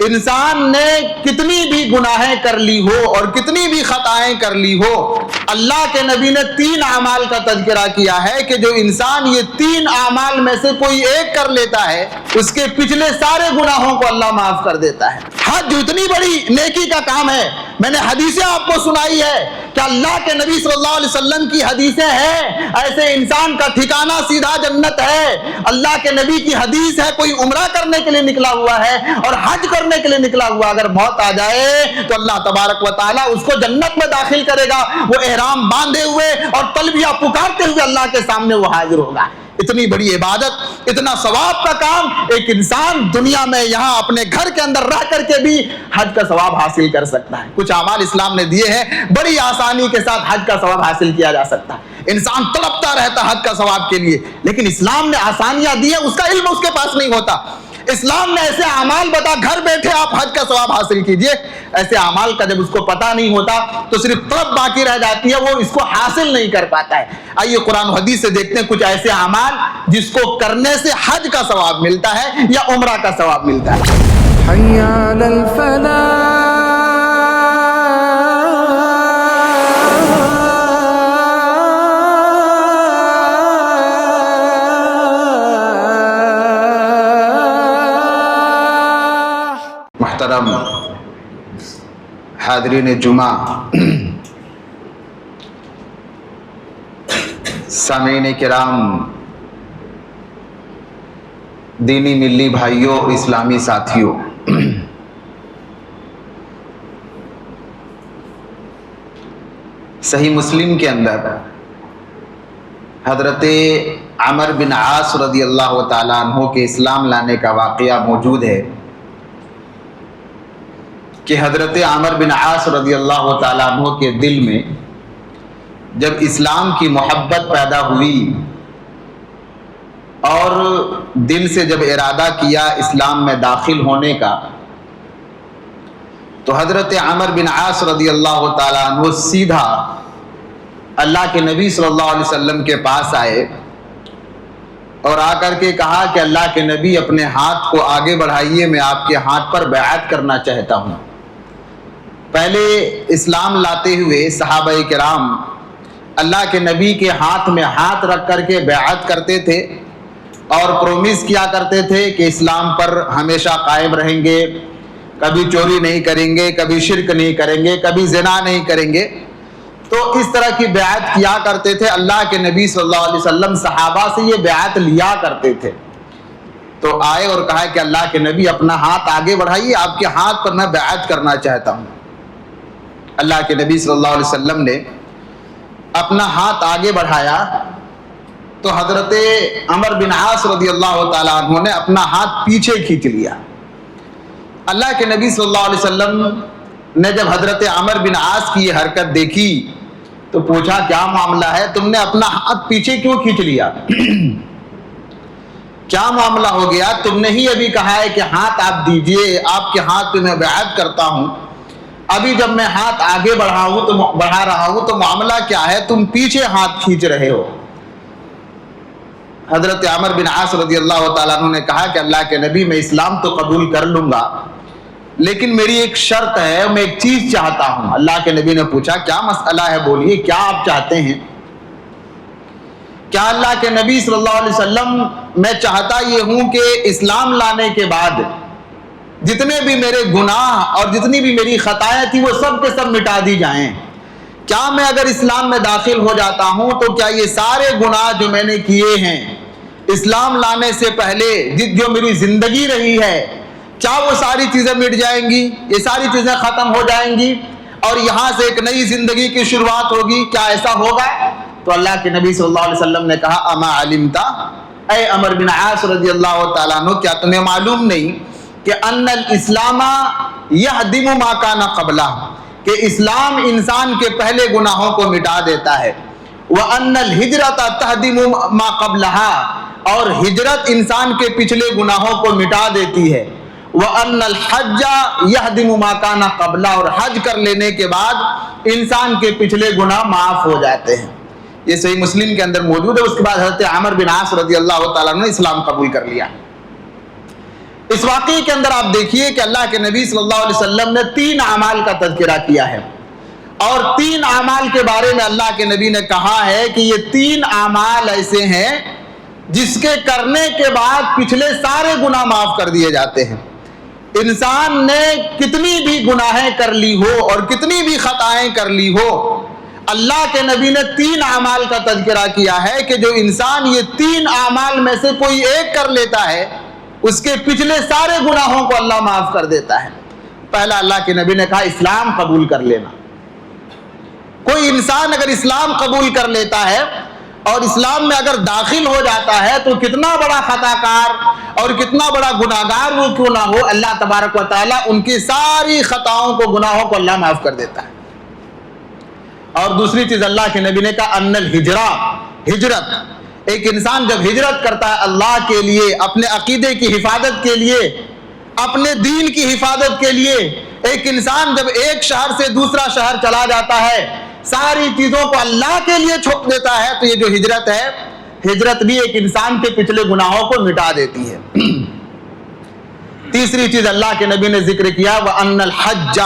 انسان نے کتنی بھی گناہیں کر لی ہو اور کتنی بھی خطائیں کر لی ہو، اللہ کے نبی نے 3 اعمال کا تذکرہ کیا ہے کہ جو انسان یہ 3 اعمال میں سے کوئی ایک کر لیتا ہے اس کے پچھلے سارے گناہوں کو اللہ معاف کر دیتا ہے۔ حج اتنی بڑی نیکی کا کام ہے، میں نے حدیثیں آپ کو سنائی ہے کہ اللہ کے نبی صلی اللہ علیہ وسلم کی حدیثیں ہیں، ایسے انسان کا ٹھکانہ سیدھا جنت ہے۔ اللہ کے نبی کی حدیث ہے، کوئی عمرہ کرنے کے لیے نکلا ہوا ہے اور حج کرنے کے لیے نکلا ہوا، اگر موت آ جائے تو اللہ تبارک و تعالیٰ اس کو جنت میں داخل کرے گا، وہ احرام باندھے ہوئے اور تلبیہ پکارتے ہوئے اللہ کے سامنے وہ حاضر ہوگا۔ اتنی بڑی عبادت، اتنا ثواب کا کام ایک انسان دنیا میں یہاں اپنے گھر کے اندر رہ کر کے بھی حج کا ثواب حاصل کر سکتا ہے۔ کچھ اعمال اسلام نے دیے ہیں، بڑی آسانی کے ساتھ حج کا ثواب حاصل کیا جا سکتا ہے۔ انسان تڑپتا رہتا حج کا ثواب کے لیے، لیکن اسلام نے آسانیاں دی ہیں، اس کا علم اس کے پاس نہیں ہوتا۔ اسلام نے ایسے اعمال بتا، گھر بیٹھے آپ حج کا ثواب حاصل کیجئے۔ ایسے اعمال کا جب اس کو پتہ نہیں ہوتا تو صرف طلب باقی رہ جاتی ہے، وہ اس کو حاصل نہیں کر پاتا ہے۔ آئیے قرآن و حدیث سے دیکھتے ہیں کچھ ایسے اعمال جس کو کرنے سے حج کا ثواب ملتا ہے یا عمرہ کا ثواب ملتا ہے۔ حی علی الفلاح، محترم حاضرین جمعہ، سامعین کرام، دینی ملی بھائیوں، اسلامی ساتھیوں، صحیح مسلم کے اندر حضرت عمر بن عاص رضی اللہ تعالیٰ عنہ کے اسلام لانے کا واقعہ موجود ہے کہ حضرت عمر بن عاص رضی اللہ تعالیٰ عنہ کے دل میں جب اسلام کی محبت پیدا ہوئی اور دل سے جب ارادہ کیا اسلام میں داخل ہونے کا، تو حضرت عمر بن عاص رضی اللہ تعالیٰ عنہ سیدھا اللہ کے نبی صلی اللہ علیہ وسلم کے پاس آئے اور آ کر کے کہا کہ اللہ کے نبی اپنے ہاتھ کو آگے بڑھائیے، میں آپ کے ہاتھ پر بیعت کرنا چاہتا ہوں۔ پہلے اسلام لاتے ہوئے صحابہ کرام اللہ کے نبی کے ہاتھ میں ہاتھ رکھ کر کے بیعت کرتے تھے اور پرومس کیا کرتے تھے کہ اسلام پر ہمیشہ قائم رہیں گے، کبھی چوری نہیں کریں گے، کبھی شرک نہیں کریں گے، کبھی زنا نہیں کریں گے۔ تو اس طرح کی بیعت کیا کرتے تھے۔ اللہ کے نبی صلی اللہ علیہ وسلم صحابہ سے یہ بیعت لیا کرتے تھے۔ تو آئے اور کہا کہ اللہ کے نبی اپنا ہاتھ آگے بڑھائیے، آپ کے ہاتھ پر میں بیعت کرنا چاہتا ہوں۔ اللہ کے نبی صلی اللہ علیہ وسلم نے اپنا ہاتھ آگے بڑھایا تو حضرت عمر بن عاص رضی اللہ تعالیٰ عنہ نے اپنا ہاتھ پیچھے کھینچ لیا۔ اللہ کے نبی صلی اللہ علیہ وسلم نے جب حضرت عمر بن عاص کی یہ حرکت دیکھی تو پوچھا کیا معاملہ ہے، تم نے اپنا ہاتھ پیچھے کیوں کھینچ لیا؟ کیا معاملہ ہو گیا؟ تم نے ہی ابھی کہا ہے کہ ہاتھ آپ دیجئے، آپ کے ہاتھ پہ میں بیعت کرتا ہوں، ابھی جب میں ہاتھ آگے بڑھا رہا ہوں تو معاملہ کیا ہے، تم پیچھے ہاتھ کھینچ رہے ہو؟ حضرت عمر بن عاص رضی اللہ تعالیٰ عنہ نے کہا کہ اللہ کے نبی میں اسلام تو قبول کر لوں گا، لیکن میری ایک شرط ہے، میں ایک چیز چاہتا ہوں۔ اللہ کے نبی نے پوچھا کیا مسئلہ ہے، بولیے کیا آپ چاہتے ہیں؟ کیا اللہ کے نبی صلی اللہ علیہ وسلم، میں چاہتا یہ ہوں کہ اسلام لانے کے بعد جتنے بھی میرے گناہ اور جتنی بھی میری خطائیں تھی وہ سب کے سب مٹا دی جائیں۔ کیا میں اگر اسلام میں داخل ہو جاتا ہوں تو کیا یہ سارے گناہ جو میں نے کیے ہیں اسلام لانے سے پہلے جو میری زندگی رہی ہے، کیا وہ ساری چیزیں مٹ جائیں گی، یہ ساری چیزیں ختم ہو جائیں گی اور یہاں سے ایک نئی زندگی کی شروعات ہوگی؟ کیا ایسا ہوگا؟ تو اللہ کے نبی صلی اللہ علیہ وسلم نے کہا اما علمتا، اے عمر بن عاص رضی اللہ تعالیٰ عنہ، کیا تمہیں معلوم نہیں کہ ان الاسلام یہدم ما کان قبلہ، کہ اسلام انسان کے پہلے گناہوں کو مٹا دیتا ہے، وان الہجرۃ تہدم ما قبلہا، اور ہجرت انسان کے پچھلے گناہوں کو مٹا دیتی ہے، وان الحج یہدم ما کان قبلہ، اور حج کر لینے کے بعد انسان کے پچھلے گناہ معاف ہو جاتے ہیں۔ یہ صحیح مسلم کے اندر موجود ہے۔ اس کے بعد حضرت عمر بن عاص رضی اللہ تعالیٰ نے اسلام قبول کر لیا۔ اس واقعے کے اندر آپ دیکھیے کہ اللہ کے نبی صلی اللہ علیہ وسلم نے 3 اعمال کا تذکرہ کیا ہے، اور 3 اعمال کے بارے میں اللہ کے نبی نے کہا ہے کہ یہ 3 اعمال ایسے ہیں جس کے کرنے کے بعد پچھلے سارے گناہ معاف کر دیے جاتے ہیں۔ انسان نے کتنی بھی گناہیں کر لی ہو اور کتنی بھی خطائیں کر لی ہو، اللہ کے نبی نے 3 اعمال کا تذکرہ کیا ہے کہ جو انسان یہ 3 اعمال میں سے کوئی ایک کر لیتا ہے، اس کے پچھلے سارے گناہوں کو اللہ معاف کر دیتا ہے۔ پہلا اللہ کے نبی نے کہا اسلام قبول کر لینا۔ کوئی انسان اگر اسلام قبول کر لیتا ہے اور اسلام میں اگر داخل ہو جاتا ہے تو کتنا بڑا خطا کار اور کتنا بڑا گناہگار وہ کیوں نہ ہو، اللہ تبارک و تعالیٰ ان کی ساری خطاؤں کو، گناہوں کو اللہ معاف کر دیتا ہے۔ اور دوسری چیز اللہ کے نبی نے کہا ان الہجرہ، ہجرت۔ ایک انسان جب ہجرت کرتا ہے اللہ کے لیے، اپنے عقیدے کی حفاظت کے لیے، اپنے دین کی حفاظت کے لیے، ایک انسان جب ایک شہر سے دوسرا شہر چلا جاتا ہے، ساری چیزوں کو اللہ کے لیے چھوڑ دیتا ہے، تو یہ جو ہجرت ہے، ہجرت بھی ایک انسان کے پچھلے گناہوں کو مٹا دیتی ہے۔ تیسری چیز اللہ کے نبی نے ذکر کیا وَأَنَّ الْحَجَّ،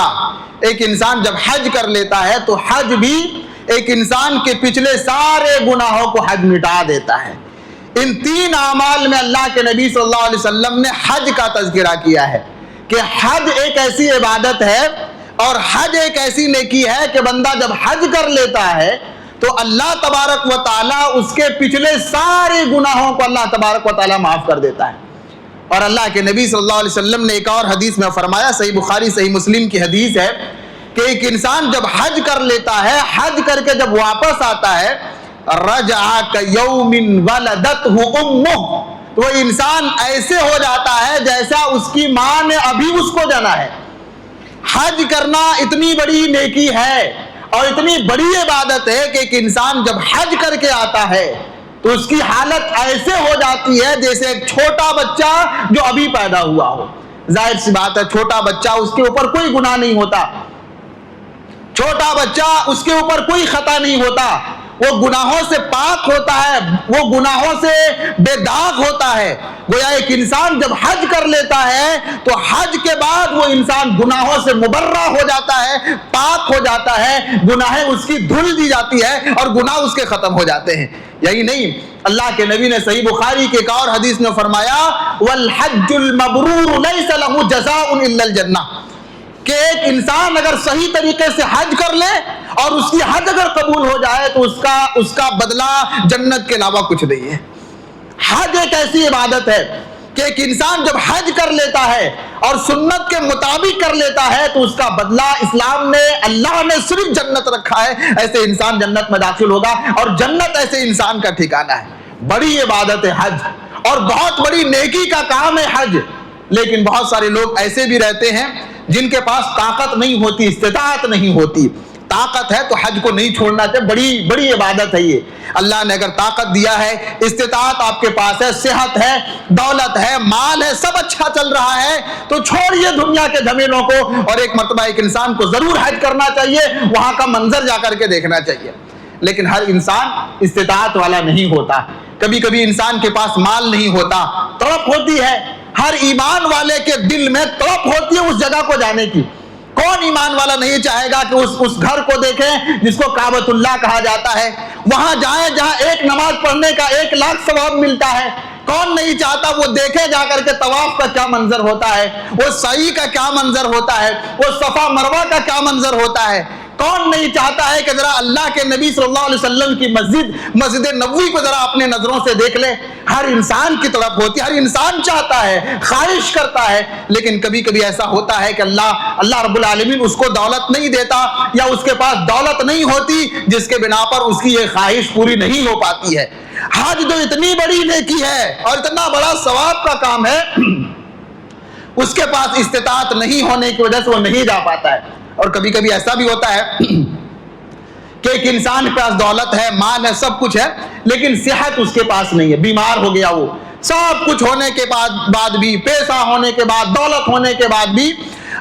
ایک انسان جب حج کر لیتا ہے تو حج بھی ایک انسان کے پچھلے سارے گناہوں کو حج مٹا دیتا ہے۔ ان 3 اعمال میں اللہ کے نبی صلی اللہ علیہ وسلم نے حج کا تذکرہ کیا ہے کہ حج ایک ایسی عبادت ہے اور حج ایک ایسی نیکی ہے کہ بندہ جب حج کر لیتا ہے تو اللہ تبارک و تعالیٰ اس کے پچھلے سارے گناہوں کو اللہ تبارک و تعالیٰ معاف کر دیتا ہے۔ اور اللہ کے نبی صلی اللہ علیہ وسلم نے ایک اور حدیث میں فرمایا، صحیح بخاری صحیح مسلم کی حدیث ہے کہ ایک انسان جب حج کر لیتا ہے، حج کر کے جب واپس آتا ہے، رجع کیوم ولدتہ امہ، وہ انسان ایسے ہو جاتا ہے جیسا اس کی ماں نے ابھی اس کو جنا ہے۔ حج کرنا اتنی بڑی نیکی ہے اور اتنی بڑی عبادت ہے کہ ایک انسان جب حج کر کے آتا ہے تو اس کی حالت ایسے ہو جاتی ہے جیسے ایک چھوٹا بچہ جو ابھی پیدا ہوا ہو۔ ظاہر سی بات ہے، چھوٹا بچہ، اس کے اوپر کوئی گناہ نہیں ہوتا، چھوٹا بچہ اس کے اوپر کوئی خطا نہیں ہوتا، وہ گناہوں سے پاک ہوتا ہے، وہ گناہوں سے بے داغ ہوتا ہے۔ گویا ایک انسان جب حج کر لیتا ہے تو حج کے بعد وہ انسان گناہوں سے مبرہ ہو جاتا ہے، پاک ہو جاتا ہے، گناہیں اس کی دھل دی جاتی ہے اور گناہ اس کے ختم ہو جاتے ہیں۔ یہی نہیں، اللہ کے نبی نے صحیح بخاری کے ایک اور حدیث میں فرمایا والحج المبرور لیس لہ جزاء الا الجنہ، کہ ایک انسان اگر صحیح طریقے سے حج کر لے اور اس کی حج اگر قبول ہو جائے تو اس کا بدلہ جنت کے علاوہ کچھ نہیں ہے۔ حج ایک ایسی عبادت ہے کہ ایک انسان جب حج کر لیتا ہے اور سنت کے مطابق کر لیتا ہے تو اس کا بدلہ اسلام نے، اللہ نے صرف جنت رکھا ہے، ایسے انسان جنت میں داخل ہوگا اور جنت ایسے انسان کا ٹھکانہ ہے۔ بڑی عبادت ہے حج اور بہت بڑی نیکی کا کام ہے حج، لیکن بہت سارے لوگ ایسے بھی رہتے ہیں جن کے پاس طاقت نہیں ہوتی، استطاعت نہیں ہوتی۔ طاقت ہے تو حج کو نہیں چھوڑنا چاہیے، بڑی بڑی عبادت ہے یہ۔ اللہ نے اگر طاقت دیا ہے، استطاعت آپ کے پاس ہے، صحت ہے، دولت ہے، مال ہے، سب اچھا چل رہا ہے تو چھوڑیے دنیا کے جھمیلوں کو اور ایک مرتبہ ایک انسان کو ضرور حج کرنا چاہیے، وہاں کا منظر جا کر کے دیکھنا چاہیے۔ لیکن ہر انسان استطاعت والا نہیں ہوتا، کبھی کبھی انسان کے پاس مال نہیں ہوتا، تڑپ ہوتی ہے۔ ہر ایمان والے کے دل میں تڑپ ہوتی ہے اس جگہ کو جانے کی۔ کون ایمان والا نہیں چاہے گا کہ اس گھر کو دیکھیں جس کو کعبۃ اللہ کہا جاتا ہے، وہاں جائیں جہاں ایک نماز پڑھنے کا 1,00,000 ثواب ملتا ہے۔ کون نہیں چاہتا وہ دیکھے جا کر کے طواف کا کیا منظر ہوتا ہے، وہ سعی کا کیا منظر ہوتا ہے، وہ صفا مروہ کا کیا منظر ہوتا ہے۔ کون نہیں چاہتا ہے کہ ذرا اللہ کے نبی صلی اللہ علیہ وسلم کی مسجد نبوی کو ذرا اپنے نظروں سے دیکھ لے۔ ہر انسان کی طرف ہوتی ہے، ہر انسان چاہتا ہے، خواہش کرتا ہے، لیکن کبھی کبھی ایسا ہوتا ہے کہ اللہ رب العالمین اس کو دولت نہیں دیتا یا اس کے پاس دولت نہیں ہوتی جس کے بنا پر اس کی یہ خواہش پوری نہیں ہو پاتی ہے۔ حج جو اتنی بڑی نیکی ہے اور اتنا بڑا ثواب کا کام ہے، اس کے پاس استطاعت نہیں ہونے کی وجہ سے وہ نہیں جا پاتا ہے۔ اور کبھی کبھی ایسا بھی ہوتا ہے کہ ایک انسان کے پاس دولت ہے، مال ہے، سب کچھ ہے، لیکن صحت اس کے پاس نہیں ہے، بیمار ہو گیا وہ، سب کچھ ہونے کے بعد بھی، پیسہ ہونے کے بعد، دولت ہونے کے بعد بھی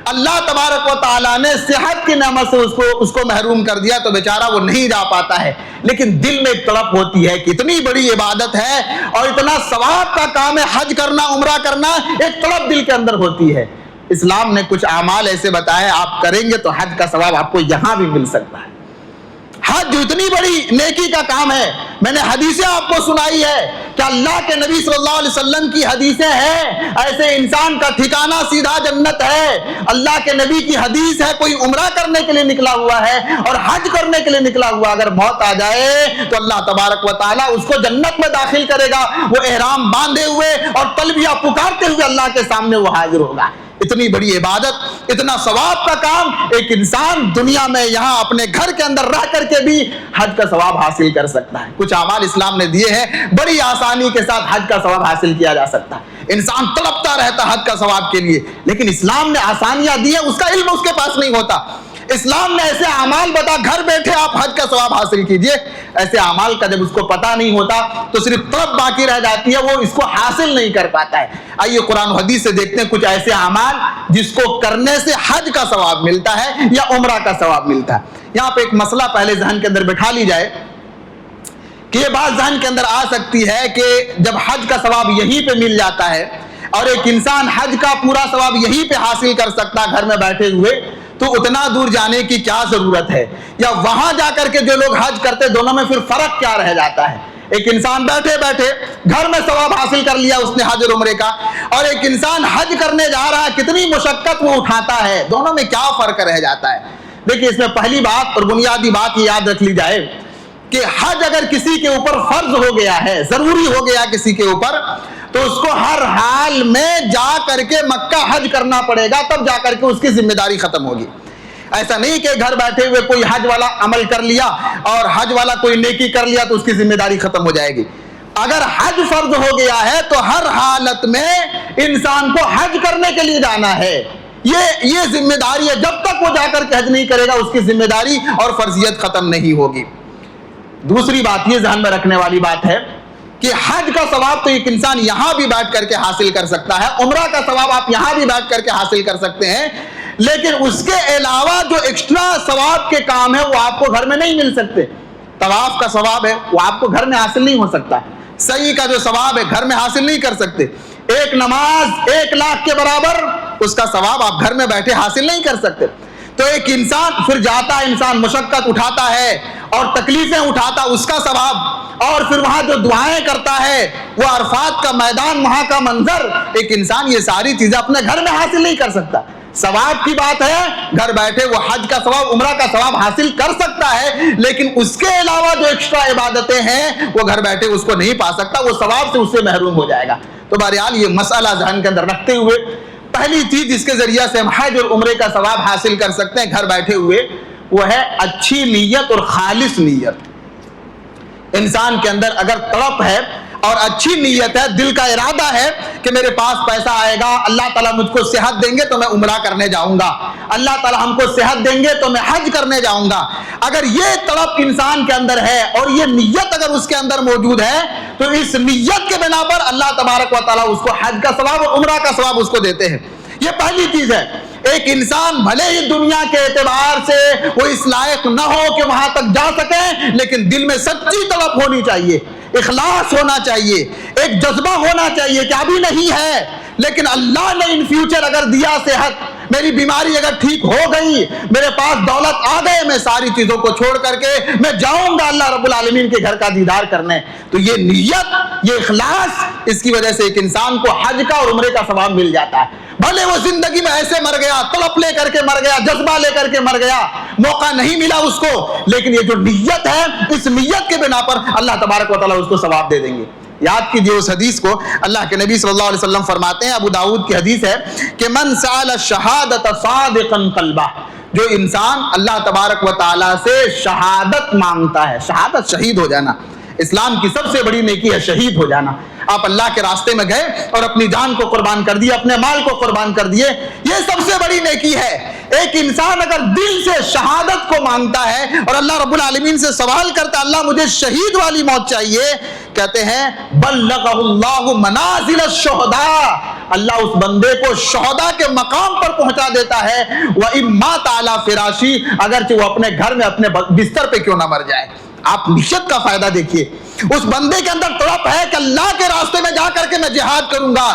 اللہ تبارک و تعالیٰ نے صحت کی نعمت سے اس کو محروم کر دیا تو بیچارہ وہ نہیں جا پاتا ہے، لیکن دل میں ایک تڑپ ہوتی ہے کہ اتنی بڑی عبادت ہے اور اتنا ثواب کا کام ہے حج کرنا، عمرہ کرنا، ایک تڑپ دل کے اندر ہوتی ہے۔ اسلام نے کچھ اعمال ایسے بتائے آپ کریں گے تو حج کا ثواب آپ کو یہاں بھی مل سکتا ہے۔ حج اتنی بڑی نیکی کا کام ہے، میں نے حدیثیں آپ کو سنائی ہے کہ اللہ کے نبی صلی اللہ علیہ وسلم کی حدیثیں ہیں، ایسے انسان کا ٹھکانہ سیدھا جنت ہے۔ اللہ کے نبی کی حدیث ہے، کوئی عمرہ کرنے کے لیے نکلا ہوا ہے اور حج کرنے کے لیے نکلا ہوا، اگر موت آ جائے تو اللہ تبارک و تعالیٰ اس کو جنت میں داخل کرے گا، وہ احرام باندھے ہوئے اور تلبیہ پکارتے ہوئے اللہ کے سامنے وہ حاضر ہوگا۔ اتنی بڑی عبادت، اتنا ثواب کا کام، ایک انسان دنیا میں یہاں اپنے گھر کے اندر رہ کر کے بھی حج کا ثواب حاصل کر سکتا ہے۔ کچھ اعمال اسلام نے دیے ہیں، بڑی آسانی کے ساتھ حج کا ثواب حاصل کیا جا سکتا ہے۔ انسان تڑپتا رہتا حج کا ثواب کے لیے، لیکن اسلام نے آسانیاں دی ہیں، اس کا علم اس کے پاس نہیں ہوتا۔ اسلام نے ایسے اعمال بتا، گھر بیٹھے آپ حج کا ثواب حاصل کیجئے۔ ایسے اعمال کا جب اس کو پتہ نہیں ہوتا تو صرف طلب باقی رہ جاتی ہے، وہ اس کو حاصل نہیں کر پاتا ہے۔ آئیے قرآن و حدیث سے دیکھتے ہیں کچھ ایسے اعمال جس کو کرنے سے حج کا ثواب ملتا ہے یا عمرہ کا ثواب ملتا ہے۔ یہاں پہ ایک مسئلہ پہلے ذہن کے اندر بٹھا لی جائے کہ یہ بات ذہن کے اندر آ سکتی ہے کہ جب حج کا ثواب یہیں پہ مل جاتا ہے اور ایک انسان حج کا پورا ثواب یہیں پہ حاصل کر سکتا ہے گھر میں بیٹھے ہوئے، تو اتنا دور جانے کی کیا ضرورت ہے، یا وہاں جا کر کے جو لوگ حج کرتے دونوں میں پھر فرق کیا رہ جاتا ہے۔ ایک انسان بیٹھے بیٹھے گھر میں ثواب حاصل کر لیا اس نے حج اور عمرے کا، اور ایک انسان حج کرنے جا رہا ہے، کتنی مشقت وہ اٹھاتا ہے، دونوں میں کیا فرق رہ جاتا ہے۔ دیکھیے اس میں پہلی بات اور بنیادی بات یہ یاد رکھ لی جائے کہ حج اگر کسی کے اوپر فرض ہو گیا ہے، ضروری ہو گیا کسی کے اوپر، تو اس کو ہر حال میں جا کر کے مکہ حج کرنا پڑے گا، تب جا کر کے اس کی ذمہ داری ختم ہوگی۔ ایسا نہیں کہ گھر بیٹھے ہوئے کوئی حج والا عمل کر لیا اور حج والا کوئی نیکی کر لیا تو اس کی ذمہ داری ختم ہو جائے گی۔ اگر حج فرض ہو گیا ہے تو ہر حالت میں انسان کو حج کرنے کے لیے جانا ہے، یہ ذمہ داری ہے۔ جب تک وہ جا کر کے حج نہیں کرے گا اس کی ذمہ داری اور فرضیت ختم نہیں ہوگی۔ دوسری بات یہ ذہن میں رکھنے والی بات ہے کہ حج کا ثواب تو ایک انسان یہاں بھی بیٹھ کر کے حاصل کر سکتا ہے، عمرہ کا ثواب آپ یہاں بھی بیٹھ کر کے حاصل کر سکتے ہیں، لیکن اس کے علاوہ جو ایکسٹرا ثواب کے کام ہے وہ آپ کو گھر میں نہیں مل سکتے۔ طواف کا ثواب ہے وہ آپ کو گھر میں حاصل نہیں ہو سکتا، سعی کا جو ثواب ہے گھر میں حاصل نہیں کر سکتے، ایک نماز 1 لاکھ کے برابر اس کا ثواب آپ گھر میں بیٹھے حاصل نہیں کر سکتے۔ تو ایک انسان پھر جاتا ہے، انسان مشقت اٹھاتا ہے اور تکلیفیں اٹھاتا، اس کا ثواب، اور پھر وہاں جو دعائیں کرتا ہے، وہ عرفات کا میدان، وہاں کا منظر، ایک انسان یہ ساری چیزیں اپنے گھر میں حاصل نہیں کر سکتا۔ ثواب کی بات ہے، گھر بیٹھے وہ حج کا ثواب، عمرہ کا ثواب حاصل کر سکتا ہے، لیکن اس کے علاوہ جو ایکسٹرا عبادتیں ہیں وہ گھر بیٹھے اس کو نہیں پا سکتا، وہ ثواب سے اس سے محروم ہو جائے گا۔ تو بہرحال یہ مسئلہ ذہن کے اندر رکھتے ہوئے پہلی چیز جس کے ذریعے سے ہم حج اور عمرے کا ثواب حاصل کر سکتے ہیں گھر بیٹھے ہوئے، وہ ہے اچھی نیت اور خالص نیت۔ انسان کے اندر اگر تڑپ ہے اور اچھی نیت ہے، دل کا ارادہ ہے کہ میرے پاس پیسہ آئے گا، اللہ تعالیٰ مجھ کو صحت دیں گے تو میں عمرہ کرنے جاؤں گا، اللہ تعالیٰ ہم کو صحت دیں گے تو میں حج کرنے جاؤں گا، اگر یہ تڑپ انسان کے اندر ہے اور یہ نیت اگر اس کے اندر موجود ہے تو اس نیت کے بنا پر اللہ تبارک و تعالیٰ اس کو حج کا ثواب اور عمرہ کا ثواب اس کو دیتے ہیں۔ یہ پہلی چیز ہے۔ ایک انسان بھلے ہی دنیا کے اعتبار سے وہ اس لائق نہ ہو کہ وہاں تک جا سکے، لیکن دل میں سچی طلب ہونی چاہیے، اخلاص ہونا چاہیے، ایک جذبہ ہونا چاہیے کہ ابھی نہیں ہے لیکن اللہ نے ان فیوچر اگر دیا صحت، میری بیماری اگر ٹھیک ہو گئی، میرے پاس دولت آ گئے، میں ساری چیزوں کو چھوڑ کر کے میں جاؤں گا اللہ رب العالمین کے گھر کا دیدار کرنے۔ تو یہ نیت، یہ اخلاص، اس کی وجہ سے ایک انسان کو حج کا اور عمرے کا ثواب مل جاتا ہے۔ بھلے وہ زندگی میں ایسے مر گیا، طلب لے کر کے مر گیا، جذبہ لے کر کے مر گیا، موقع نہیں ملا اس کو، لیکن یہ جو نیت ہے، اس نیت کے بنا پر اللہ تبارک و تعالیٰ اس کو ثواب دے دیں گے۔ یاد کیجئے اس حدیث کو، اللہ کے نبی صلی اللہ علیہ وسلم فرماتے ہیں، ابو داؤد کی حدیث ہے کہ من سأل الشہادۃ صادقا قلبہ، جو انسان اللہ تبارک و تعالیٰ سے شہادت مانگتا ہے، شہادت شہید ہو جانا، اسلام کی سب سے بڑی نیکی ہے شہید ہو جانا. آپ اللہ کے راستے میں گئے اور اپنی جان کو قربان کر دیے, اپنے مال کو قربان کر دیے, یہ سب سے بڑی نیکی ہے. ایک انسان اگر دل سے شہادت کو مانگتا ہے اور اللہ رب العالمین سے سوال کرتا ہے اللہ مجھے شہید والی موت چاہیے, کہتے ہیں بلغہ اللہ منازل الشہداء, اللہ اس بندے کو شہداء کے مقام پر پہنچا دیتا ہے. وَإِن مَاتَ عَلَى فِرَاشِهِ, اگرچہ وہ اپنے گھر میں اپنے بستر پہ کیوں نہ مر جائے. آپ نیت کا فائدہ دیکھیے, اس بندے کے اندر تڑپ ہے کہ اللہ کے راستے میں جا کر کے میں جہاد کروں گا,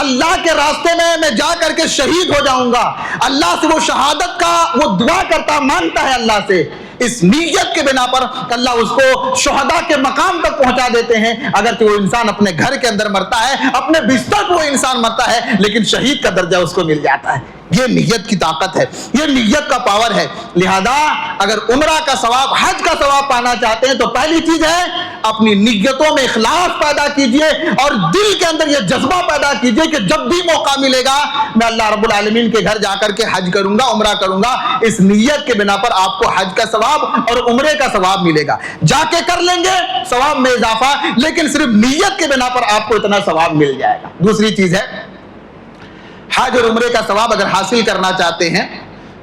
اللہ کے راستے میں جا کر کے شہید ہو جاؤں گا. اللہ سے وہ شہادت کا وہ دعا کرتا مانگتا ہے اللہ سے. اس نیت کے بنا پر اللہ اس کو شہداء کے مقام تک پہنچا دیتے ہیں. اگرچہ وہ انسان اپنے گھر کے اندر مرتا ہے, اپنے بستر پر وہ انسان مرتا ہے, لیکن شہید کا درجہ اس کو مل جاتا ہے. یہ نیت کی طاقت ہے, یہ نیت کا پاور ہے. لہذا اگر عمرہ کا ثواب, حج کا ثواب پانا چاہتے ہیں تو پہلی چیز ہے اپنی نیتوں میں اخلاص پیدا کیجئے اور دل کے اندر یہ جذبہ پیدا کیجئے کہ جب بھی موقع ملے گا میں اللہ رب العالمین کے گھر جا کر کے حج کروں گا, عمرہ کروں گا. اس نیت کے بنا پر آپ کو حج کا ثواب اور عمرے کا ثواب ملے گا. جا کے کر لیں گے ثواب میں اضافہ, لیکن صرف نیت کے بنا پر آپ کو اتنا ثواب مل جائے گا. دوسری چیز ہے حج اور عمرے کا ثواب اگر حاصل کرنا چاہتے ہیں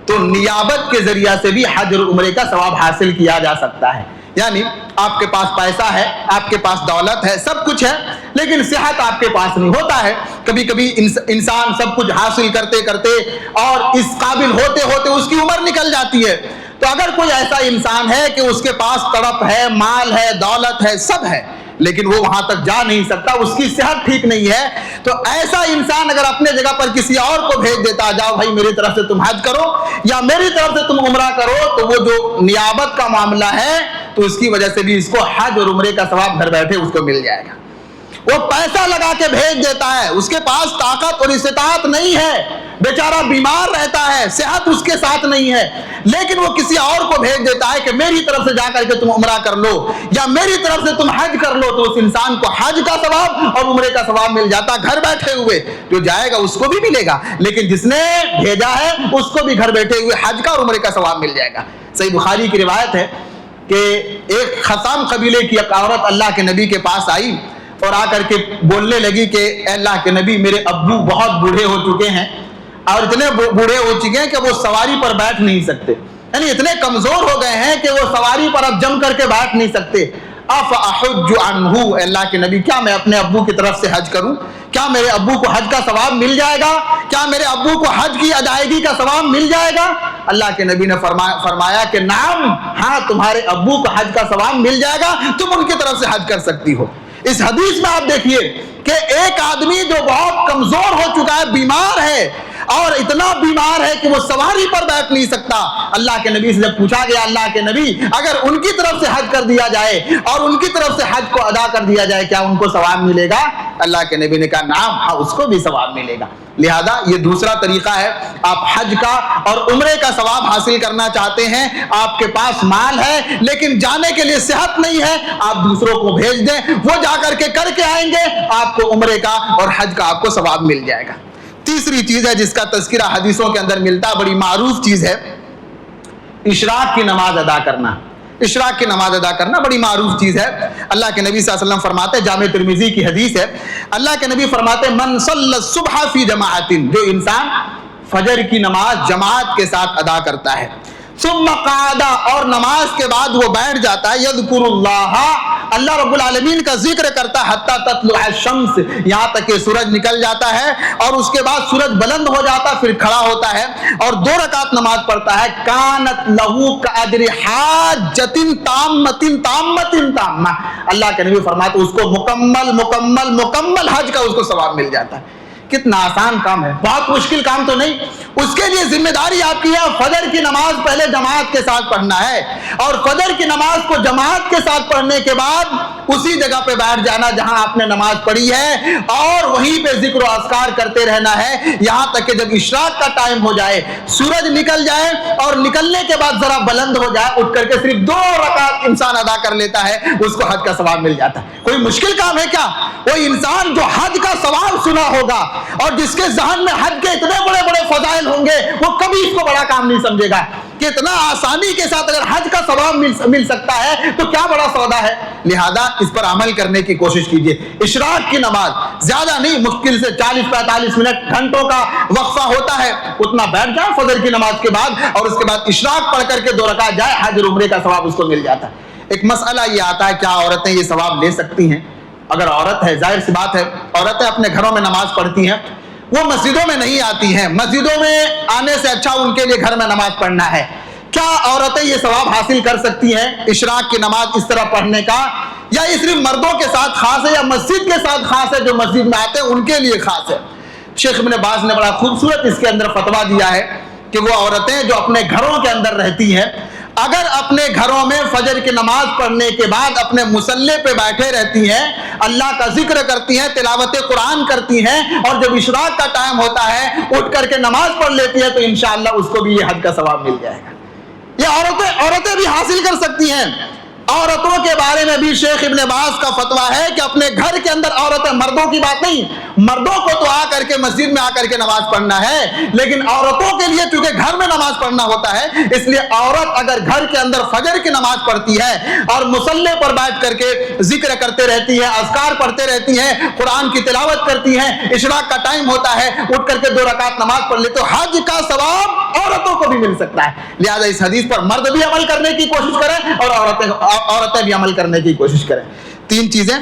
تو نیابت کے ذریعہ سے بھی حج اور عمرے کا ثواب حاصل کیا جا سکتا ہے. یعنی آپ کے پاس پیسہ ہے, آپ کے پاس دولت ہے, سب کچھ ہے, لیکن صحت آپ کے پاس نہیں. ہوتا ہے کبھی کبھی انسان سب کچھ حاصل کرتے کرتے اور اس قابل ہوتے ہوتے اس کی عمر نکل جاتی ہے. تو اگر کوئی ایسا انسان ہے کہ اس کے پاس تڑپ ہے, مال ہے, دولت ہے, سب ہے, لیکن وہ وہاں تک جا نہیں سکتا, اس کی صحت ٹھیک نہیں ہے, تو ایسا انسان اگر اپنے جگہ پر کسی اور کو بھیج دیتا جاؤ بھائی میری طرف سے تم حج کرو یا میری طرف سے تم عمرہ کرو, تو وہ جو نیابت کا معاملہ ہے تو اس کی وجہ سے بھی اس کو حج اور عمرے کا ثواب گھر بیٹھے اس کو مل جائے گا. وہ پیسہ لگا کے بھیج دیتا ہے, اس کے پاس طاقت اور استطاعت نہیں ہے, بیچارہ بیمار رہتا ہے, صحت اس کے ساتھ نہیں ہے, لیکن وہ کسی اور کو بھیج دیتا ہے کہ میری طرف سے جا کر کے تم عمرہ کر لو یا میری طرف سے تم حج کر لو, تو اس انسان کو حج کا ثواب اور عمرے کا ثواب مل جاتا. گھر بیٹھے ہوئے جو جائے گا اس کو بھی ملے گا, لیکن جس نے بھیجا ہے اس کو بھی گھر بیٹھے ہوئے حج کا اور عمرے کا ثواب مل جائے گا. صحیح بخاری کی روایت ہے کہ ایک خثام قبیلے کی ایک عورت اللہ کے نبی کے پاس آئی اور آ کر کے بولنے لگی کہ اے اللہ کے نبی میرے ابو بہت بوڑھے ہو چکے ہیں اور اتنے بوڑھے ہو چکے ہیں کہ وہ سواری پر بیٹھ نہیں سکتے, یعنی اتنے کمزور ہو گئے ہیں کہ وہ سواری پر اب جم کر کے بیٹھ نہیں سکتے. افاحج عنہ, اللہ کے نبی کیا میں اپنے ابو کی طرف سے حج کروں, کیا میرے ابو کو حج کا ثواب مل جائے گا, کیا میرے ابو کو حج کی ادائیگی کا ثواب مل جائے گا؟ اللہ کے نبی نے فرمایا کہ نعم, ہاں تمہارے ابو کو حج کا ثواب مل جائے گا, تم ان کی طرف سے حج کر سکتی ہو. اس حدیث میں آپ دیکھیے کہ ایک آدمی جو بہت کمزور ہو چکا ہے, بیمار ہے اور اتنا بیمار ہے کہ وہ سواری پر بیٹھ نہیں سکتا, اللہ کے نبی سے جب پوچھا گیا اللہ کے نبی اگر ان کی طرف سے حج کر دیا جائے اور ان کی طرف سے حج کو ادا کر دیا جائے کیا ان کو ثواب ملے گا؟ اللہ کے نبی نے کہا نعم, ہاں اس کو بھی ثواب ملے گا. لہذا یہ دوسرا طریقہ ہے, آپ حج کا اور عمرے کا ثواب حاصل کرنا چاہتے ہیں, آپ کے پاس مال ہے لیکن جانے کے لیے صحت نہیں ہے, آپ دوسروں کو بھیج دیں, وہ جا کر کے آئیں گے, آپ کو عمرے کا اور حج کا آپ کو ثواب مل جائے گا. تیسری چیز ہے جس کا تذکرہ حدیثوں کے اندر ملتا ہے, بڑی معروف چیز ہے, اشراق کی نماز ادا کرنا. اشراق کی نماز ادا کرنا بڑی معروف چیز ہے. اللہ کے نبی صلی اللہ علیہ وسلم فرماتے ہیں, جامع ترمذی کی حدیث ہے, اللہ کے نبی فرماتے ہیں من صلی الصبح فی جماعت, جو انسان فجر کی نماز جماعت کے ساتھ ادا کرتا ہے, ثم قعد, اور نماز کے بعد وہ بیٹھ جاتا ہے, یذکر اللہ, اللہ رب العالمین کا ذکر کرتا ہے, حتی تطلع الشمس, یہاں تک کہ سورج نکل جاتا ہے اور اس کے بعد سورج بلند ہو جاتا ہے, پھر کھڑا ہوتا ہے اور 2 رکعت نماز پڑھتا ہے, کانت لہو کاجر حاجۃ تامۃ تامۃ تامہ, اللہ کے نبی فرماتے ہیں اس کو مکمل حج کا اس کو ثواب مل جاتا ہے. کتنا آسان کام ہے, بہت مشکل کام تو نہیں. اس کے لیے ذمہ داری آپ کی ہے, فجر کی نماز پہلے جماعت کے ساتھ پڑھنا ہے اور فجر کی نماز کو جماعت کے ساتھ پڑھنے کے بعد اسی جگہ پہ بیٹھ جانا جہاں آپ نے نماز پڑھی ہے اور وہیں پہ ذکر و اذکار کرتے رہنا ہے یہاں تک کہ جب اشراق کا ٹائم ہو جائے, سورج نکل جائے اور نکلنے کے بعد ذرا بلند ہو جائے, اٹھ کر کے صرف 2 رکعت انسان ادا کر لیتا ہے, اس کو حج کا ثواب مل جاتا ہے. کوئی مشکل کام ہے کیا؟ کوئی انسان جو حج کا ثواب سنا ہوگا اور جس کے ذہن میں حج کے اتنے بڑے بڑے فضائل ہوں گے وہ کبھی اس کو بڑا کام نہیں سمجھے گا. کہ اتنا آسانی کے ساتھ اگر حج کا ثواب مل سکتا ہے تو کیا بڑا سودا ہے. لہذا اس پر عمل کرنے کی کوشش کیجیے. اشراق کی نماز زیادہ نہیں، مشکل سے 40-45 منٹ، گھنٹوں کا وقفہ ہوتا ہے، اتنا بیٹھ جائے فجر کی نماز کے بعد اور اس کے بعد اشراق پڑھ کر کے 2 رکعت جائے، حج اور عمرے کا ثواب اس کو مل جاتا ہے. ایک مسئلہ یہ آتا ہے کیا عورتیں یہ ثواب لے سکتی ہیں؟ اگر عورت ہے، ظاہر سی بات ہے عورتیں اپنے گھروں میں نماز پڑھتی ہیں، وہ مسجدوں میں نہیں آتی ہیں، مسجدوں میں آنے سے اچھا ان کے لیے گھر میں نماز پڑھنا ہے. کیا عورتیں یہ ثواب حاصل کر سکتی ہیں اشراق کی نماز اس طرح پڑھنے کا، یا یہ صرف مردوں کے ساتھ خاص ہے یا مسجد کے ساتھ خاص ہے، جو مسجد میں آتے ہیں ان کے لیے خاص ہے؟ شیخ ابن باز نے بڑا خوبصورت اس کے اندر فتویٰ دیا ہے کہ وہ عورتیں جو اپنے گھروں کے اندر رہتی ہیں، اگر اپنے گھروں میں فجر کی نماز پڑھنے کے بعد اپنے مصلی پہ بیٹھے رہتی ہیں، اللہ کا ذکر کرتی ہیں، تلاوت قرآن کرتی ہیں، اور جب اشراق کا ٹائم ہوتا ہے اٹھ کر کے نماز پڑھ لیتی ہیں، تو انشاءاللہ اس کو بھی یہ حج کا ثواب مل جائے گا. یہ عورتیں بھی حاصل کر سکتی ہیں. عورتوں کے بارے میں بھی شیخ ابن باز کا فتویٰ ہے کہ اپنے گھر کے اندر عورتیں، مردوں کی بات نہیں، مردوں کو تو آ کر کے مسجد میں آ کر کے نماز پڑھنا ہے، لیکن عورتوں کے لیے چونکہ گھر میں نماز پڑھنا ہوتا ہے، اس لیے عورت اگر گھر کے اندر فجر کی نماز پڑھتی ہے اور مصلی پر بیٹھ کر کے ذکر کرتے رہتی ہے، اذکار پڑھتے رہتی ہیں، قرآن کی تلاوت کرتی ہیں، اشراق کا ٹائم ہوتا ہے اٹھ کر کے 2 رکعت نماز پڑھ لے، تو حج کا ثواب عورتوں کو بھی مل سکتا ہے. لہذا اس حدیث پر مرد بھی عمل کرنے کی کوشش کریں اور عورتیں بھی عمل کرنے کی کوشش کریں. 3 چیزیں.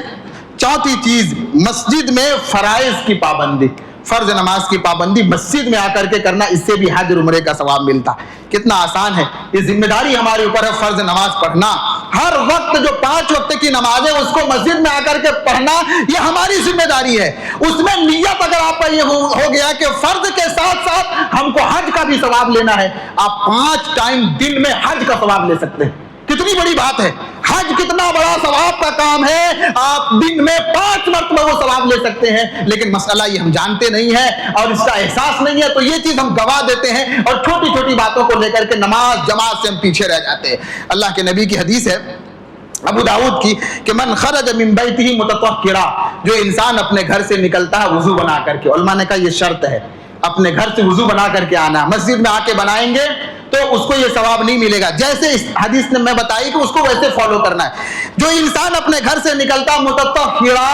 چوتھی چیز، مسجد میں فرائض کی پابندی، فرض نماز کی پابندی مسجد میں آ کر کے کرنا، اس سے بھی حج اور عمرے کا ثواب ملتا. کتنا آسان ہے، یہ ذمہ داری ہمارے اوپر ہے فرض نماز پڑھنا. ہر وقت جو 5 وقت کی نماز ہے اس کو مسجد میں آ کر کے پڑھنا، یہ ہماری ذمہ داری ہے. اس میں نیت اگر آپ کا یہ ہو گیا کہ فرض کے ساتھ ساتھ ہم کو حج کا بھی ثواب لینا ہے، آپ 5 ٹائم دن میں حج کا ثواب لے سکتے ہیں. کتنی بڑی بات ہے، حج کتنا بڑا ثواب کا کام ہے، آپ دن میں 5 مرتبہ وہ ثواب لے سکتے ہیں. لیکن مسئلہ یہ ہم جانتے نہیں ہیں اور اس کا احساس نہیں ہے، تو یہ چیز ہم گوا دیتے ہیں اور چھوٹی چھوٹی باتوں کو لے کر کے نماز جماعت سے ہم پیچھے رہ جاتے ہیں. اللہ کے نبی کی حدیث ہے ابو داؤد کی کہ من خرج من بیتہ متطہرا، جو انسان اپنے گھر سے نکلتا ہے وضو بنا کر کے، علماء نے کہا یہ شرط ہے، اپنے گھر سے وضو بنا کر کے آنا. مسجد میں آ کے بنائیں گے تو اس کو یہ ثواب نہیں ملے گا، جیسے اس حدیث نے میں بتائی کہ اس کو ویسے فالو کرنا ہے. جو انسان اپنے گھر سے نکلتا متطہرا،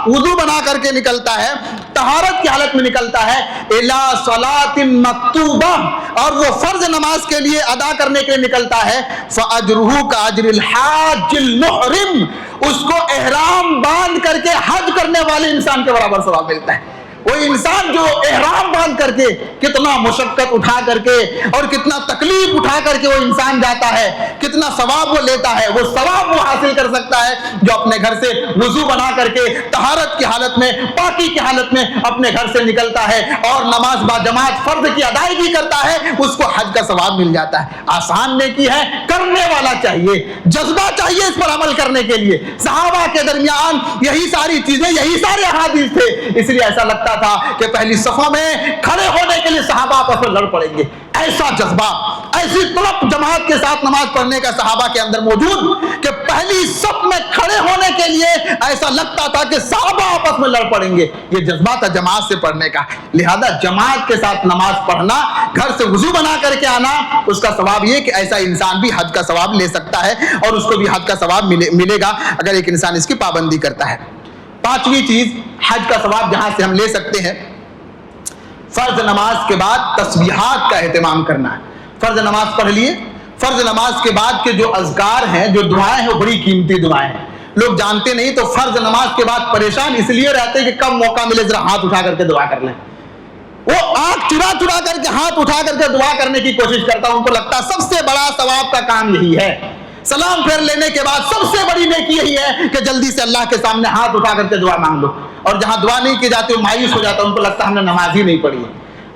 وضو بنا کر کے نکلتا ہے، طہارت کی حالت میں نکلتا ہے، الی صلاۃ مکتوبہ، اور وہ فرض نماز کے لیے ادا کرنے کے لیے نکلتا ہے، فاجرہ کاجر الحاج المحرم، اس کو احرام باندھ کر کے حج کرنے والے انسان کے برابر ثواب ملتا ہے. وہ انسان جو احرام باندھ کر کے کتنا مشقت اٹھا کر کے اور کتنا تکلیف اٹھا کر کے وہ انسان جاتا ہے، کتنا ثواب وہ لیتا ہے، وہ ثواب وہ حاصل کر سکتا ہے جو اپنے گھر سے وضو بنا کر کے طہارت کی حالت میں، پاکی کی حالت میں اپنے گھر سے نکلتا ہے اور نماز با جماعت فرض کی ادائیگی کرتا ہے، اس کو حج کا ثواب مل جاتا ہے. آسان نیکی ہے، کرنے والا چاہیے، جذبہ چاہیے اس پر عمل کرنے کے لیے. صحابہ کے درمیان یہی ساری چیزیں، یہی سارے احادیث تھے، اس لیے ایسا لگتا تھا کہ پہلی صفوں میں کھڑے ہونے کے لیے صحابہ آپس میں لڑ پڑیں گے. ایسا جذبہ، ایسی طلب جماعت کے ساتھ نماز پڑھنے کا صحابہ کے اندر موجود کہ پہلی صف میں کھڑے ہونے کے لیے ایسا لگتا تھا کہ صحابہ آپس میں لڑ پڑیں گے. یہ جذبہ تھا جماعت سے پڑھنے کا. لہذا جماعت کے ساتھ نماز پڑھنا، گھر سے وضو بنا کر کے آنا، اس کا ثواب یہ کہ ایسا انسان بھی حج کا ثواب لے سکتا ہے اور اس کو بھی حج کا ثواب ملے گا اگر ایک انسان اس کی پابندی کرتا ہے. 5ویں چیز، حج کا ثواب جہاں سے ہم لے سکتے ہیں، فرض نماز کے بعد تسبیحات کا اہتمام کرنا ہے. فرض نماز پڑھ لیے، فرض نماز کے بعد کے جو اذکار ہیں، جو دعائیں ہیں، وہ بڑی قیمتی دعائیں ہیں. لوگ جانتے نہیں تو فرض نماز کے بعد پریشان اس لیے رہتے ہیں کہ کب موقع ملے ذرا ہاتھ اٹھا کر کے دعا کر لیں. وہ آنکھ چرا کر کے ہاتھ اٹھا کر کے دعا کرنے کی کوشش کرتا ہوں، ان کو لگتا ہے سب سے بڑا ثواب کا کام یہی ہے. سلام پھیر لینے کے بعد سب سے بڑی نیکی یہی ہے کہ جلدی سے اللہ کے سامنے ہاتھ اٹھا کر کے دعا مانگ لو. اور جہاں دعا نہیں کی جاتی وہ مایوس ہو جاتا ہے، ان کو لگتا ہے ہم نے نماز ہی نہیں پڑھی ہے.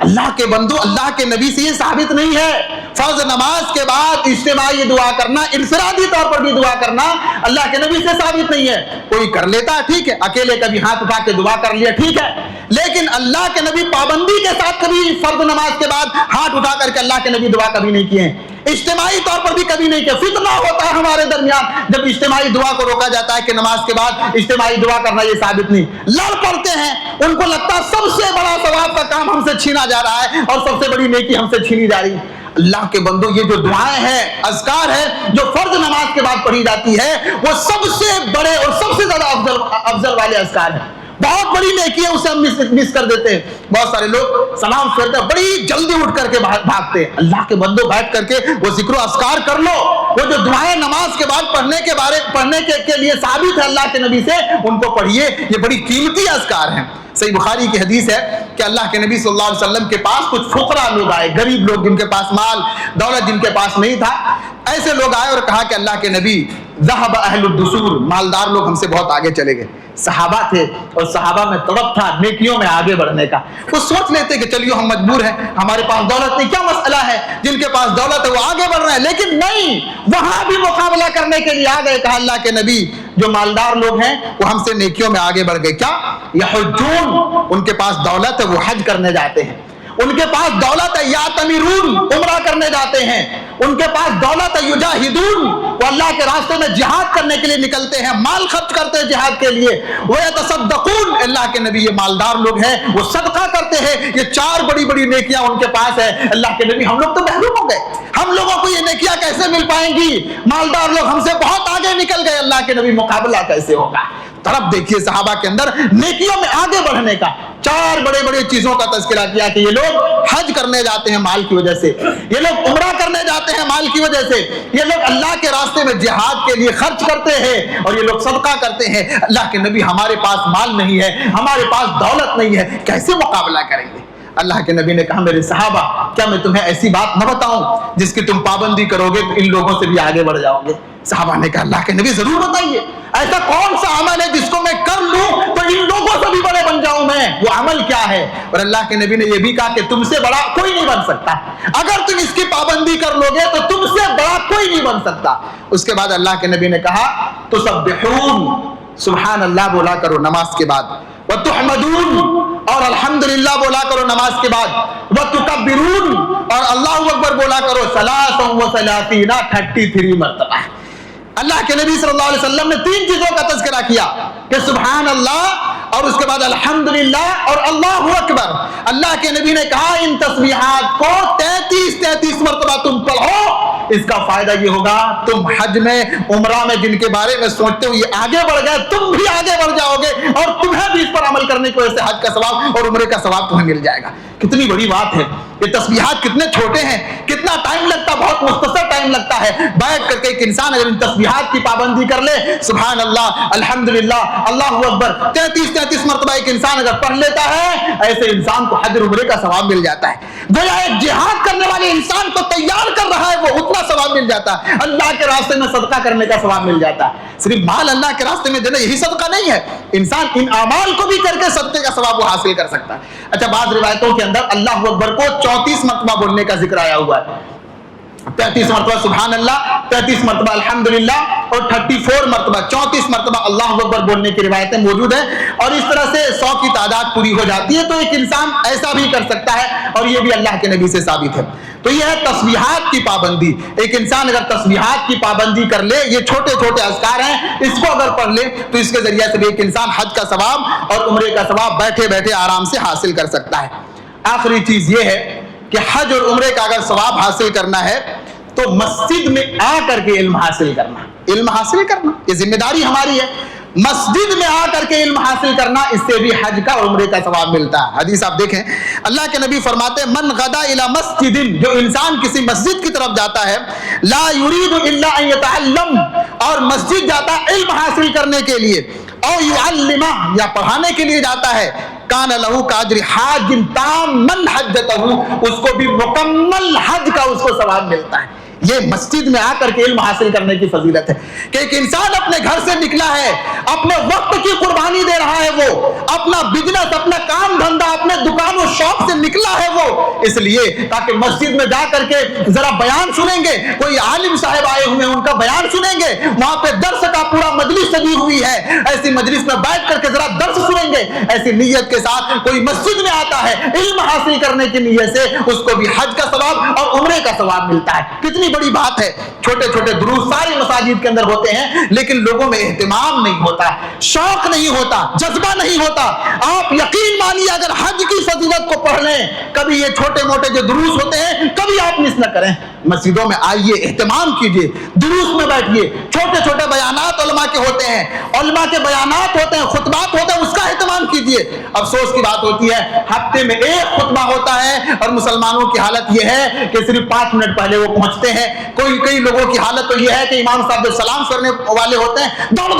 اللہ کے بندو، اللہ کے نبی سے یہ ثابت نہیں ہے. فرض نماز کے بعد اجتماعی دعا کرنا، انفرادی طور پر بھی دعا کرنا اللہ کے نبی سے ثابت نہیں ہے. کوئی کر لیتا ہے ٹھیک ہے، اکیلے کبھی ہاتھ اٹھا کے دعا کر لیا ٹھیک ہے، لیکن اللہ کے نبی پابندی کے ساتھ کبھی فرض نماز کے بعد ہاتھ اٹھا کر کے اللہ کے نبی دعا کبھی نہیں کیے ہیں. اجتماعی طور پر بھی کبھی نہیں کیا. فتنہ ہوتا ہے ہمارے درمیان جب اجتماعی دعا کو روکا جاتا ہے کہ نماز کے بعد اجتماعی دعا کرنا یہ ثابت نہیں. لڑ پڑتے ہیں، ان کو لگتا ہے سب سے بڑا ثواب کا کام ہم سے چھینا جا رہا ہے اور سب سے بڑی نیکی ہم سے چھینی جا رہی ہے. اللہ کے بندو یہ جو دعائیں ہیں اذکار ہیں جو فرض نماز کے بعد پڑھی جاتی ہے وہ سب سے بڑے اور سب سے زیادہ افضل والے اذکار ہیں. بہت بڑی نیکی ہے, اسے ہم مس کر دیتے ہیں. بہت سارے لوگ سلام پھیرتے ہیں بڑی جلدی اٹھ کر کے بھاگتے ہیں. اللہ کے بندو بیٹھ کر کے وہ ذکر و اذکار کر لو. وہ جو دعائیں نماز کے بعد پڑھنے کے لیے ثابت ہے اللہ کے نبی سے, ان کو پڑھیے. یہ بڑی قیمتی اذکار ہیں. صحیح بخاری کی حدیث ہے کہ اللہ کے نبی صلی اللہ علیہ وسلم کے پاس کچھ فقراء لوگ آئے, غریب لوگ جن کے پاس مال دولت جن کے پاس نہیں تھا. ایسے لوگ آئے اور کہا کہ اللہ کے نبی ذهب اہل الدثور, مالدار لوگ ہم سے بہت آگے چلے گئے. صحابہ تھے اور صحابہ میں طلب تھا نیکیوں میں آگے بڑھنے کا. وہ سوچ لیتے کہ چلیے ہم مجبور ہیں, ہمارے پاس دولت نہیں, کیا مسئلہ ہے, جن کے پاس دولت ہے وہ آگے بڑھ رہے ہیں. لیکن نہیں, وہاں بھی مقابلہ کرنے کے لیے آ گئے. کہا اللہ کے نبی جو مالدار لوگ ہیں وہ ہم سے نیکیوں میں آگے بڑھ گئے. کیا یحجون, ان کے پاس دولت ہے وہ حج کرنے جاتے ہیں. ان کے پاس دولت ہے یعتمرون, عمرہ کرنے جاتے ہیں. ان کے پاس دولت ہے یجاہدون, وہ اللہ کے راستے میں جہاد کرنے کے لیے نکلتے ہیں, مال خرچ کرتے ہیں جہاد کے لیے. ویتصدقون, اللہ کے نبی یہ مالدار لوگ ہیں وہ صدقہ کرتے ہیں. یہ چار بڑی بڑی نیکیاں ان کے پاس ہے. اللہ کے نبی ہم لوگ تو محروم ہو گئے, ہم لوگوں کو یہ نیکیاں کیسے مل پائیں گی؟ مالدار لوگ ہم سے بہت آگے نکل گئے, اللہ کے نبی مقابلہ کیسے ہوگا؟ طرف دیکھیے صحابہ کے اندر نیکیوں میں آگے بڑھنے کا. چار بڑے بڑے چیزوں کا تذکرہ کیا کہ یہ لوگ حج کرنے جاتے ہیں مال کی وجہ سے, یہ لوگ عمرہ کرنے جاتے ہیں مال کی وجہ سے, یہ لوگ اللہ کے راستے میں جہاد کے لیے خرچ کرتے ہیں, اور یہ لوگ صدقہ کرتے ہیں. اللہ کے نبی ہمارے پاس مال نہیں ہے, ہمارے پاس دولت نہیں ہے, کیسے مقابلہ کریں گے؟ اللہ کے نبی نے کہا میرے صحابہ کیا میں تمہیں ایسی بات نہ بتاؤں جس کی تم پابندی کرو گے تو ان لوگوں سے بھی آگے بڑھ جاؤ گے؟ صحابہ نے کہا اللہ کے نبی ضرور بتائیے, ایسا کون سا عمل ہے جس کو میں کر لوں تو ان لوگوں سے بھی بڑے بن جاؤں میں, وہ عمل کیا ہے؟ اور اللہ کے نبی نے یہ بھی کہا کہ تم سے بڑا کوئی نہیں بن سکتا, اگر تم اس کی پابندی کر لو گے تو تم سے بڑا کوئی نہیں بن سکتا. اس کے بعد اللہ کے نبی نے کہا تسبحون, سبحان اللہ بولا کرو نماز کے بعد, وتحمدون, اور الحمدللہ بولا کرو نماز کے بعد, وتکبرون, اور اللہ اکبر بولا کرو 33 مرتبہ. اللہ کے نبی صلی اللہ علیہ وسلم نے تین چیزوں کا تذکرہ کیا کہ سبحان اللہ, اور اس کے بعد الحمدللہ اور اللہ اکبر. اللہ کے نبی نے کہا ان تسبیحات کو 33 مرتبہ تم پڑھو, اس کا فائدہ یہ ہوگا تم حج میں عمرہ میں جن کے بارے میں سوچتے ہو یہ آگے بڑھ گئے, تم بھی آگے بڑھ جاؤ گے, اور تمہیں بھی اس پر عمل کرنے کی وجہ سے حج کا ثواب اور عمرے کا ثواب تمہیں مل جائے گا. کتنی بڑی بات ہے. یہ تسبیحات کتنے چھوٹے ہیں, کتنا ٹائم لگتا, بہت مختصر ٹائم لگتا ہے. بیٹھ کر کے ایک انسان اگر ان تسبیحات کی پابندی کر لے, سبحان اللہ, الحمدللہ, اللہ اکبر 33 مرتبہ ایک انسان اگر پڑھ لیتا ہے, ایسے انسان کو حج عمرے کا ثواب مل جاتا ہے. گویا ایک جہاد کرنے والے انسان کو تیار کر رہا ہے, وہ اتنا ثواب مل جاتا ہے. اللہ کے راستے میں صدقہ کرنے کا ثواب مل جاتا ہے. صرف مال اللہ کے راستے میں دینا یہی صدقہ نہیں ہے, انسان ان اعمال کو بھی کر کے صدقے کا ثواب وہ حاصل کر سکتا ہے. اچھا, بعض روایتوں کے اندر اللہ اکبر کو 34 مرتبہ بولنے کا ذکر آیا ہوا ہے. 33 مرتبہ سبحان اللہ, 33 مرتبہ الحمدللہ, اور 34 مرتبہ 34 مرتبہ اللہ اکبر بولنے کی روایتیں موجود ہیں. اور اس طرح سے 100 کی تعداد پوری ہو جاتی ہے. تو ایک انسان ایسا بھی کر سکتا ہے, اور یہ بھی اللہ کے نبی سے ثابت ہے. تو یہ ہے تسبیحات کی پابندی. ایک انسان اگر تسبیحات کی پابندی کر لے, یہ چھوٹے چھوٹے اذکار ہیں, اس کو اگر پڑھ لے تو اس کے ذریعے سے بھی ایک انسان حج کا ثواب اور عمرے کا ثواب بیٹھے بیٹھے آرام سے حاصل کر سکتا ہے. آخری چیز یہ ہے کہ حج اور عمرے کا اگر ثواب حاصل کرنا ہے تو مسجد میں آ کر کے علم حاصل کرنا, علم حاصل کرنا یہ ذمہ داری ہماری ہے. مسجد میں آ کر کے علم حاصل کرنا, اس سے بھی حج کا اور عمرے کا ثواب ملتا ہے. حدیث آپ دیکھیں, اللہ کے نبی فرماتے ہیں من غدا الی مسجد, جو انسان کسی مسجد کی طرف جاتا ہے, لا یرید الا ان یتعلم, اور مسجد جاتا ہے علم حاصل کرنے کے لیے, او یعلم, یا پڑھانے کے لیے جاتا ہے, کان لہو کاجر حاج تامن حجتہ, اس کو بھی مکمل حج کا اس کو ثواب ملتا ہے. یہ مسجد میں آ کر کے علم حاصل کرنے کی فضیلت ہے کہ ایک انسان اپنے گھر سے نکلا ہے, اپنے وقت کی قربانی دے رہا ہے, وہ اپنا بزنس, اپنا کام دھندا, اپنے دکان و شاپ سے نکلا ہے وہ اس لیے تاکہ مسجد میں جا کر کے ذرا بیان سنیں گے, کوئی عالم صاحب آئے ہوئے ہیں ان کا بیان سنیں گے, وہاں پہ درس کا پورا مجلس سجی ہوئی ہے, ایسی مجلس میں بیٹھ کر کے ذرا درس سنیں گے. ایسی نیت کے ساتھ کوئی مسجد میں آتا ہے علم حاصل کرنے کی نیت سے, اس کو بھی حج کا ثواب اور عمرے کا ثواب ملتا ہے. کتنی بڑی بات ہے. چھوٹے چھوٹے دروس ساری مساجد کے اندر ہوتے ہیں, لیکن لوگوں میں اہتمام نہیں ہوتا, شوق نہیں ہوتا, جذبہ نہیں ہوتا. آپ یقین مانیے اگر حج کی فضیلت کو پڑھ لیں, کبھی یہ چھوٹے موٹے جو دروس ہوتے ہیں کبھی آپ مس کوشش نہ کریں, مسجدوں میں آئیے, اہتمام کیجیے, دروس میں بیٹھیے, چھوٹے چھوٹے بیانات علماء کے ہوتے ہیں, علماء کے بیانات ہوتے ہیں, خطبات ہوتے ہیں, اس کا اہتمام کیجیے. افسوس کی بات ہوتی ہے ہفتے میں ایک خطبہ ہوتا ہے اور مسلمانوں کی حالت یہ ہے کہ صرف 5 منٹ پہلے وہ پہنچتے ہیں. کئی لوگوں کی حالت تو یہ ہے کہ امام صاحب جو سلام کرنے والے ہوتے ہیں دوڑ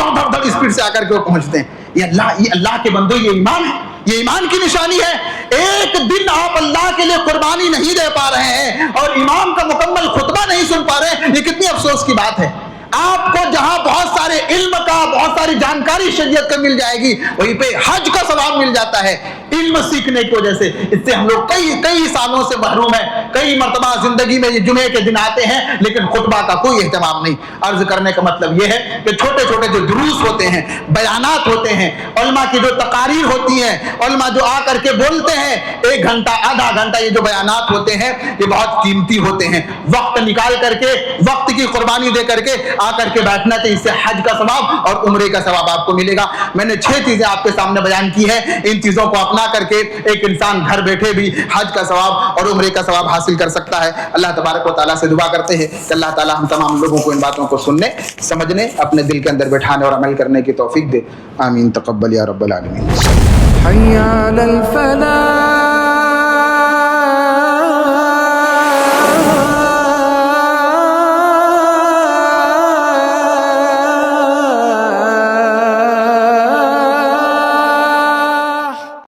اسپیڈ سے آ کر کے وہ پہنچتے ہیں. یہ اللہ کے بندو, یہ ایمان ہے, یہ ایمان کی نشانی ہے. ایک دن آپ اللہ کے لیے قربانی نہیں دے پا رہے ہیں اور امام کا مکمل خطبہ نہیں سن پا رہے ہیں, یہ کتنی افسوس کی بات ہے. آپ کو جہاں بہت سارے علم کا, بہت ساری جانکاری شریعت کا مل جائے گی, وہیں پہ حج کا ثواب مل جاتا ہے علم سیکھنے کی وجہ سے. اس سے ہم لوگ کئی سالوں سے محروم ہیں. کئی مرتبہ زندگی میں یہ جمعے کے دن آتے ہیں لیکن خطبہ کا کوئی اہتمام نہیں. عرض کرنے کا مطلب یہ ہے کہ چھوٹے چھوٹے جو دروس ہوتے ہیں, بیانات ہوتے ہیں, علماء کی جو تقاریر ہوتی ہیں, علماء جو آ کر کے بولتے ہیں, 1 گھنٹہ آدھا گھنٹہ یہ جو بیانات ہوتے ہیں یہ بہت قیمتی ہوتے ہیں. وقت نکال کر کے, وقت کی قربانی دے کر کے آ کر کے بیٹھنا چاہیے. اس سے حج کا ثواب اور عمرے کا ثواب آپ کو ملے گا. میں نے 6 چیزیں آپ کے سامنے بیان کی ہیں. ان چیزوں کو اپنا کر کے ایک انسان گھر بیٹھے بھی حج کا ثواب اور عمرے کا ثواب حاصل کر سکتا ہے. اللہ تبارک و تعالیٰ سے دعا کرتے ہیں کہ اللہ تعالیٰ ہم تمام لوگوں کو ان باتوں کو سننے, سمجھنے, اپنے دل کے اندر بٹھانے اور عمل کرنے کی توفیق دے. آمین. تقبل یا رب العالمین. حي على الفلاح.